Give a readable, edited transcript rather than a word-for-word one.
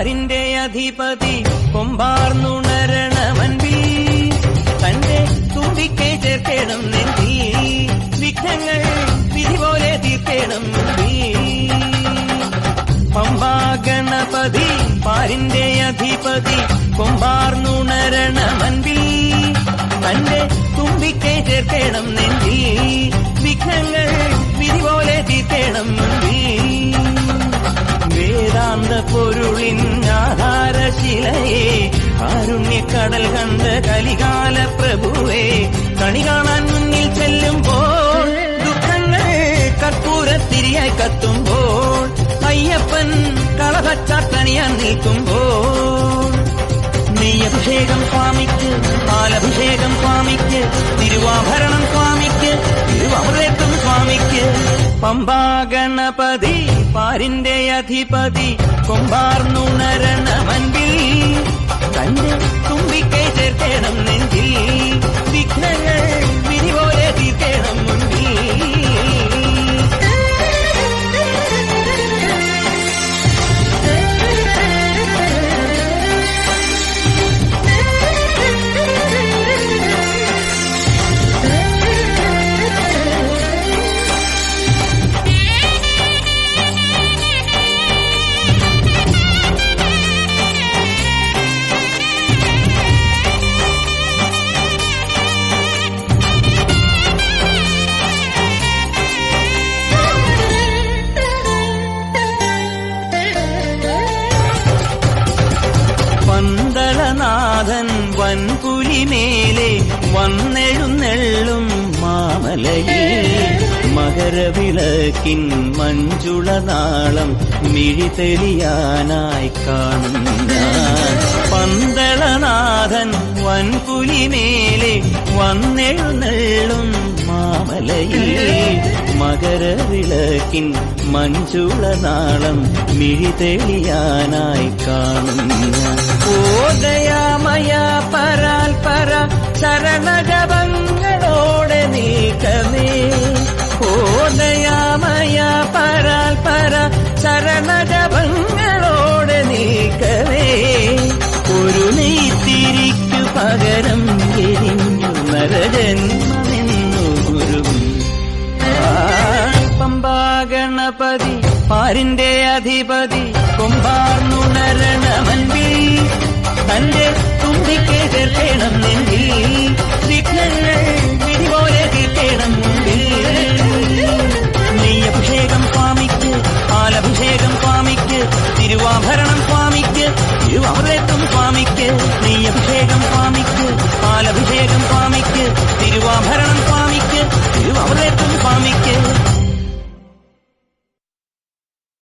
പാരിന്റെ അധിപതി കൊമ്പാർന്നുണരണമൻപിൽ തന്റെ തുമ്പിക്കെ ചേർക്കണം നെഞ്ചി വിഘ്നങ്ങൾ വിധി പോലെ തീർക്കണം പമ്പാ ഗണപതി പാരിന്റെ അധിപതി കൊമ്പാർന്നുണരണമൻപിൽ തന്റെ തുമ്പിക്കെ ചേർക്കണം നെഞ്ചി വിഘ്നങ്ങൾ വിധി പോലെ തീർക്കണം വേദാന്ത പൊരുളിൻ ആധാരശിലയെ കാരുണ്യക്കടൽ കണ്ട കലികാല പ്രഭുവേ കണി കാണാൻ മുന്നിൽ ചെല്ലുമ്പോൾ ദുഃഖങ്ങൾ കർപ്പൂരത്തിരിയായി കത്തുമ്പോൾ അയ്യപ്പൻ കളഭച്ചാട്ടണിയാൻ നിൽക്കുമ്പോൾ നെയ്യഭിഷേകം സ്വാമിക്ക് പാലഭിഷേകം സ്വാമിക്ക് തിരുവാഭരണം സ്വാമിക്ക് തിരുവമൃതത്വം സ്വാമിക്ക് പമ്പാ ഗണപതി പാരിന്റെ അധിപതി കൊമ്പാർന്നുണരണമൻപിൽ തന്റെ തുമ്പിക്കൈ ചേർക്കണം നെഞ്ചിൽ വിഘ്നങ്ങൾ വിധി പോലെ തീർക്കണം മുൻപിൽ പന്തളനാഥൻ വൻപുലിമേലെ വന്നെഴുന്നെള്ളും മാമലയിൽ മകരവിളക്കിൻ മഞ്ജുളനാളം മിഴിതെളിയാനായി കാണുന്ന പന്തളനാഥൻ വൻപുലിമേലെ വന്നെഴുന്നെള്ളും മാമലയിൽ മകരവിളക്കിൻ മഞ്ജുളനാളം മിഴിതെളിയാനായി കാണുന്ന ഓദയാമയ പരാൽ പര ശരണജപങ്ങളോടെ നീക്കമേ ഓദയാമയ പരാൽ പര ശരണജപങ്ങളോടെ നീക്കമേ ഒരു നെയ്ത്തിരിക്കു പകരം എരിഞ്ഞു നരജന്മമെന്നു ഗുരുവും പമ്പാ ഗണപതി പാരിന്റെ അധിപതി കൊമ്പാർന്നുണരണമൻപിൽ തന്റെ തുമ്പിക്കെ ചേർക്കണം നെഞ്ചിൽ വിഘ്നങ്ങൾ